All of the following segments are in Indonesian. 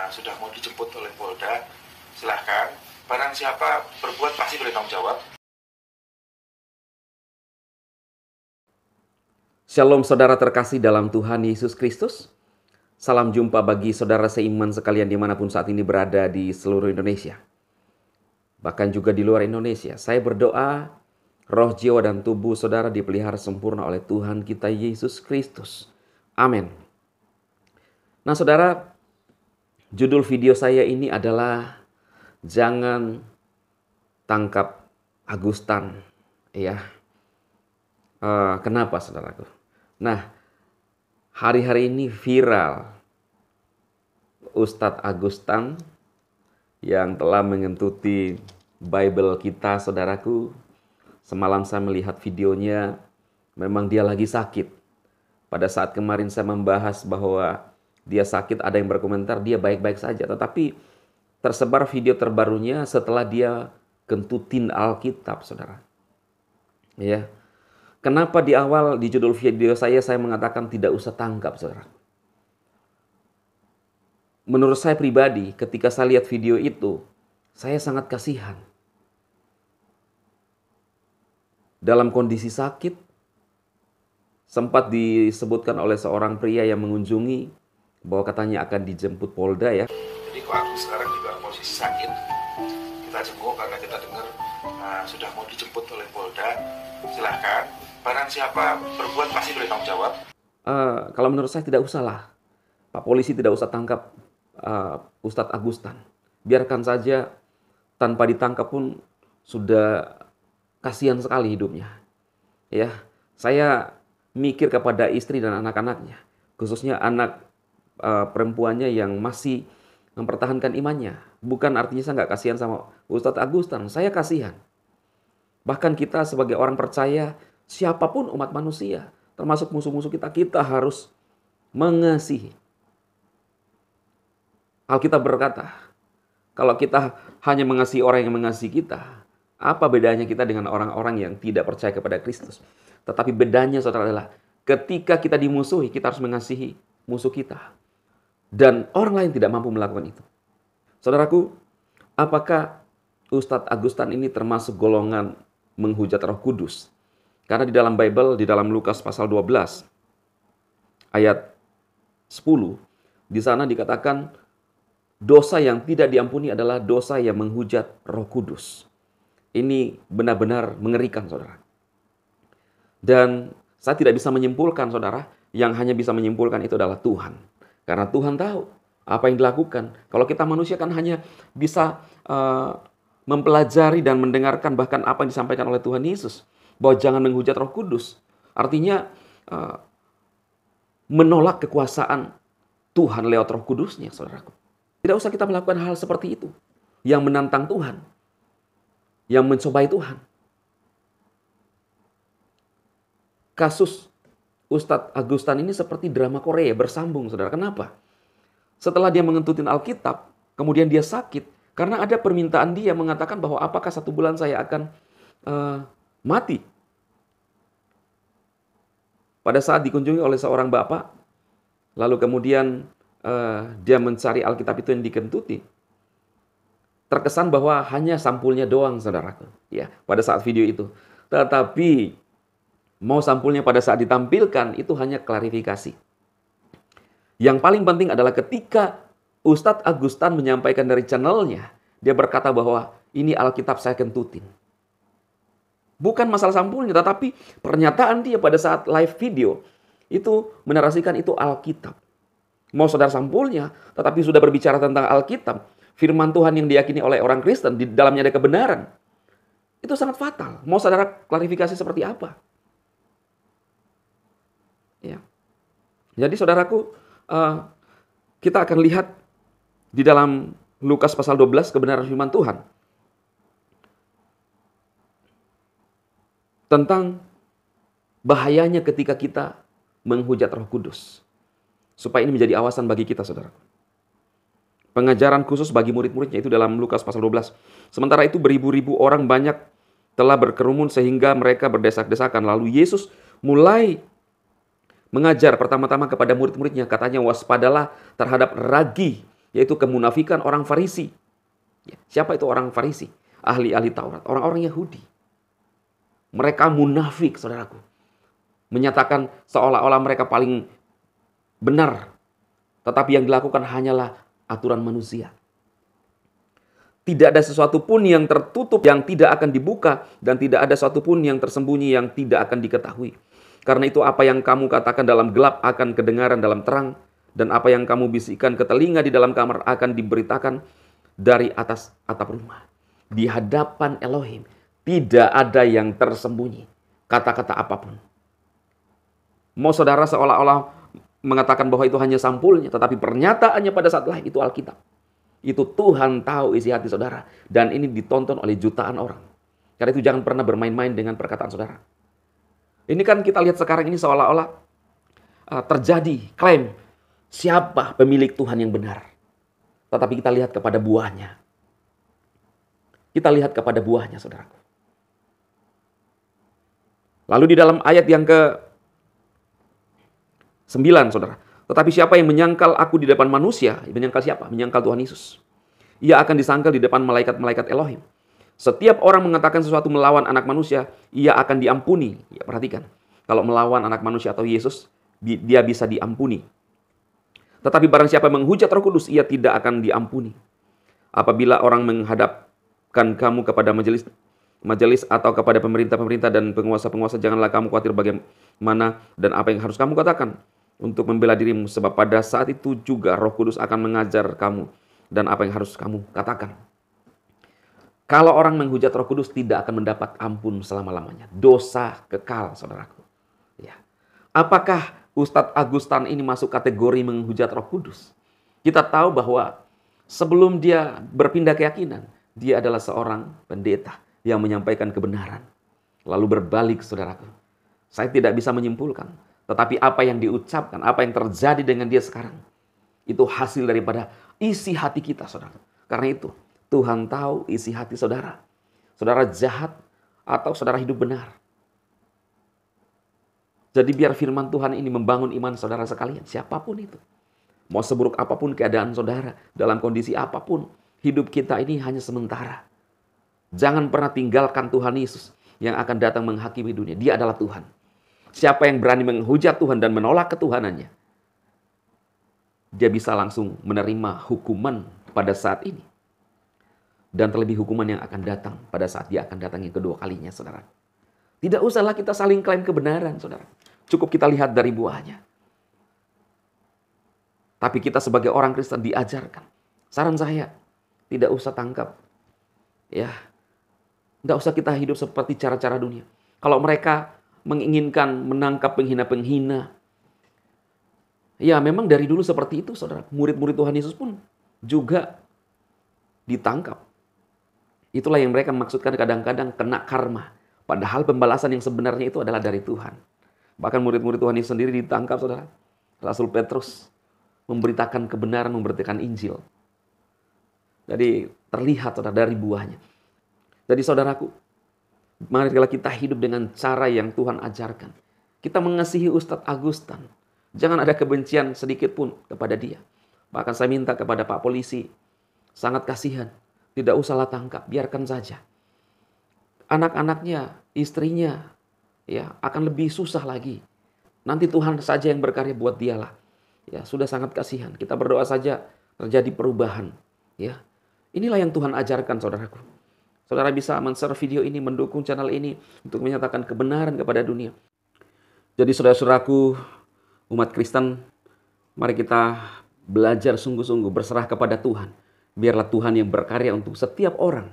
sudah mau dijemput oleh Polda. Silahkan, barang siapa berbuat pasti bertanggung jawab. Shalom saudara terkasih dalam Tuhan Yesus Kristus. Salam jumpa bagi saudara seiman sekalian dimanapun saat ini berada di seluruh Indonesia. Bahkan juga di luar Indonesia. Saya berdoa roh, jiwa, dan tubuh saudara dipelihara sempurna oleh Tuhan kita Yesus Kristus. Amin. Nah saudara, judul video saya ini adalah Jangan Tangkap Agustan. Ya. Kenapa saudaraku? Nah, hari-hari ini viral Ustadz Agustan yang telah mengentuti Bible kita, saudaraku. Semalam saya melihat videonya, memang dia lagi sakit. Pada saat kemarin saya membahas bahwa dia sakit, ada yang berkomentar dia baik-baik saja. Tetapi tersebar video terbarunya setelah dia kentutin Alkitab, saudara. Ya. Kenapa di awal di judul video saya mengatakan tidak usah tangkap, saudara? Menurut saya pribadi, ketika saya lihat video itu, saya sangat kasihan. Dalam kondisi sakit, sempat disebutkan oleh seorang pria yang mengunjungi bahwa katanya akan dijemput Polda ya. Jadi kok aku sekarang juga posisi sakit, kita jenguk karena kita dengar sudah mau dijemput oleh Polda. Silahkan, barang siapa berbuat pasti bertanggung jawab. Kalau menurut saya tidak usahlah. Pak polisi tidak usah tangkap Ustadz Agustan. Biarkan saja, tanpa ditangkap pun sudah kasihan sekali hidupnya. Ya, saya mikir kepada istri dan anak-anaknya, khususnya anak perempuannya yang masih mempertahankan imannya. Bukan artinya saya nggak kasihan sama Ustadz Agustan, saya kasihan. Bahkan kita sebagai orang percaya, siapapun umat manusia, termasuk musuh-musuh kita harus mengasihi. Alkitab berkata, kalau kita hanya mengasihi orang yang mengasihi kita, apa bedanya kita dengan orang-orang yang tidak percaya kepada Kristus? Tetapi bedanya saudara adalah, ketika kita dimusuhi, kita harus mengasihi musuh kita. Dan orang lain tidak mampu melakukan itu. Saudaraku, apakah Ustadz Agustan ini termasuk golongan menghujat Roh Kudus? Karena di dalam Bible, di dalam Lukas pasal 12, ayat 10, di sana dikatakan, dosa yang tidak diampuni adalah dosa yang menghujat Roh Kudus. Ini benar-benar mengerikan, saudara. Dan saya tidak bisa menyimpulkan, saudara. Yang hanya bisa menyimpulkan itu adalah Tuhan. Karena Tuhan tahu apa yang dilakukan. Kalau kita manusia kan hanya bisa mempelajari dan mendengarkan bahkan apa yang disampaikan oleh Tuhan Yesus. Bahwa jangan menghujat Roh Kudus. Artinya menolak kekuasaan Tuhan lewat Roh Kudusnya, saudaraku. Tidak usah kita melakukan hal seperti itu. Yang menantang Tuhan. Yang mencobai Tuhan. Kasus Ustadz Agustan ini seperti drama Korea bersambung, saudara. Kenapa? Setelah dia mengentutin Alkitab, kemudian dia sakit. Karena ada permintaan dia mengatakan bahwa apakah 1 bulan saya akan mati. Pada saat dikunjungi oleh seorang bapak, lalu kemudian dia mencari Alkitab itu yang dikentuti. Terkesan bahwa hanya sampulnya doang, saudaraku. Ya, pada saat video itu. Tetapi mau sampulnya pada saat ditampilkan itu hanya klarifikasi. Yang paling penting adalah ketika Ustadz Agustan menyampaikan dari channelnya, dia berkata bahwa ini Alkitab saya kentutin. Bukan masalah sampulnya, tetapi pernyataan dia pada saat live video itu menarasikan itu Alkitab. Mau saudara sampulnya, tetapi sudah berbicara tentang Alkitab, firman Tuhan yang diyakini oleh orang Kristen, di dalamnya ada kebenaran. Itu sangat fatal. Mau saudara klarifikasi seperti apa? Ya. Jadi saudaraku, kita akan lihat di dalam Lukas pasal 12 kebenaran firman Tuhan. Tentang bahayanya ketika kita menghujat Roh Kudus. Supaya ini menjadi awasan bagi kita, saudara. Pengajaran khusus bagi murid-muridnya itu dalam Lukas pasal 12. Sementara itu beribu-ribu orang banyak telah berkerumun sehingga mereka berdesak-desakan. Lalu Yesus mulai mengajar pertama-tama kepada murid-muridnya. Katanya, waspadalah terhadap ragi yaitu kemunafikan orang Farisi. Ya, siapa itu orang Farisi? Ahli-ahli Taurat, orang-orang Yahudi. Mereka munafik, saudaraku. Menyatakan seolah-olah mereka paling benar. Tetapi yang dilakukan hanyalah aturan manusia. Tidak ada sesuatu pun yang tertutup yang tidak akan dibuka, dan tidak ada sesuatu pun yang tersembunyi yang tidak akan diketahui. Karena itu apa yang kamu katakan dalam gelap akan kedengaran dalam terang, dan apa yang kamu bisikkan ke telinga di dalam kamar akan diberitakan dari atas atap rumah. Di hadapan Elohim tidak ada yang tersembunyi, kata-kata apapun. Mau saudara seolah-olah mengatakan bahwa itu hanya sampulnya, tetapi pernyataannya pada saat lain itu Alkitab. Itu Tuhan tahu isi hati saudara. Dan ini ditonton oleh jutaan orang. Karena itu jangan pernah bermain-main dengan perkataan saudara. Ini kan kita lihat sekarang ini seolah-olah terjadi klaim siapa pemilik Tuhan yang benar. Tetapi kita lihat kepada buahnya. Kita lihat kepada buahnya, saudaraku. Lalu di dalam ayat yang ke-9, saudara. Tetapi siapa yang menyangkal aku di depan manusia, menyangkal siapa? Menyangkal Tuhan Yesus. Ia akan disangkal di depan malaikat-malaikat Elohim. Setiap orang mengatakan sesuatu melawan anak manusia, ia akan diampuni. Ya, perhatikan, kalau melawan anak manusia atau Yesus, dia bisa diampuni. Tetapi barang siapa menghujat Roh Kudus, ia tidak akan diampuni. Apabila orang menghadapkan kamu kepada majelis atau kepada pemerintah-pemerintah dan penguasa-penguasa, janganlah kamu khawatir bagaimana dan apa yang harus kamu katakan untuk membela dirimu, sebab pada saat itu juga Roh Kudus akan mengajar kamu dan apa yang harus kamu katakan. Kalau orang menghujat Roh Kudus tidak akan mendapat ampun selama-lamanya. Dosa kekal, saudaraku. Ya. Apakah Ustadz Agustan ini masuk kategori menghujat Roh Kudus? Kita tahu bahwa sebelum dia berpindah keyakinan, dia adalah seorang pendeta yang menyampaikan kebenaran. Lalu berbalik, saudaraku. Saya tidak bisa menyimpulkan. Tetapi apa yang diucapkan, apa yang terjadi dengan dia sekarang, itu hasil daripada isi hati kita, saudara. Karena itu, Tuhan tahu isi hati saudara. Saudara jahat atau saudara hidup benar. Jadi biar firman Tuhan ini membangun iman saudara sekalian, siapapun itu. Mau seburuk apapun keadaan saudara, dalam kondisi apapun, hidup kita ini hanya sementara. Jangan pernah tinggalkan Tuhan Yesus yang akan datang menghakimi dunia. Dia adalah Tuhan. Siapa yang berani menghujat Tuhan dan menolak ketuhanannya, dia bisa langsung menerima hukuman pada saat ini. Dan terlebih hukuman yang akan datang pada saat dia akan datang yang kedua kalinya, saudara. Tidak usahlah kita saling klaim kebenaran, saudara. Cukup kita lihat dari buahnya. Tapi kita sebagai orang Kristen diajarkan. Saran saya, tidak usah tangkap. Ya, tidak usah kita hidup seperti cara-cara dunia. Kalau mereka menginginkan menangkap penghina-penghina, ya memang dari dulu seperti itu, saudara. Murid-murid Tuhan Yesus pun juga ditangkap. Itulah yang mereka maksudkan kadang-kadang kena karma. Padahal pembalasan yang sebenarnya itu adalah dari Tuhan. Bahkan murid-murid Tuhan Yesus sendiri ditangkap, saudara. Rasul Petrus memberitakan kebenaran, memberitakan Injil. Jadi terlihat, saudara, dari buahnya. Jadi saudaraku, mari kita hidup dengan cara yang Tuhan ajarkan. Kita mengasihi Ustadz Agustan. Jangan ada kebencian sedikit pun kepada dia. Bahkan saya minta kepada Pak Polisi, sangat kasihan. Tidak usahlah tangkap, biarkan saja. Anak-anaknya, istrinya, ya akan lebih susah lagi. Nanti Tuhan saja yang berkarya buat dialah. Ya, sudah sangat kasihan. Kita berdoa saja terjadi perubahan. Ya, inilah yang Tuhan ajarkan, saudaraku. Saudara bisa men-share video ini, mendukung channel ini untuk menyatakan kebenaran kepada dunia. Jadi saudara-saudaraku, umat Kristen, mari kita belajar sungguh-sungguh berserah kepada Tuhan. Biarlah Tuhan yang berkarya untuk setiap orang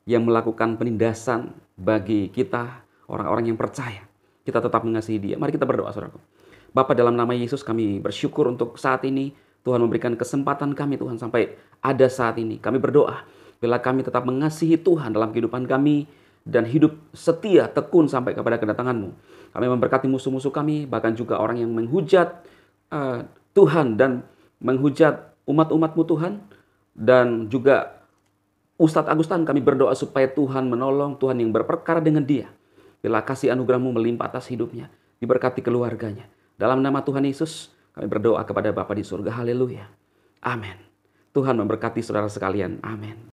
yang melakukan penindasan bagi kita, orang-orang yang percaya. Kita tetap mengasihi dia. Mari kita berdoa, saudaraku. Bapa, dalam nama Yesus kami bersyukur untuk saat ini. Tuhan memberikan kesempatan kami, Tuhan, sampai ada saat ini. Kami berdoa, bila kami tetap mengasihi Tuhan dalam kehidupan kami dan hidup setia, tekun sampai kepada kedatangan-Mu. Kami memberkati musuh-musuh kami, bahkan juga orang yang menghujat Tuhan dan menghujat umat-umat-Mu, Tuhan. Dan juga Ustadz Agustan, kami berdoa supaya Tuhan menolong, Tuhan yang berperkara dengan dia. Bila kasih anugerah-Mu melimpah atas hidupnya, diberkati keluarganya. Dalam nama Tuhan Yesus, kami berdoa kepada Bapa di surga. Haleluya. Amin. Tuhan memberkati saudara sekalian. Amin.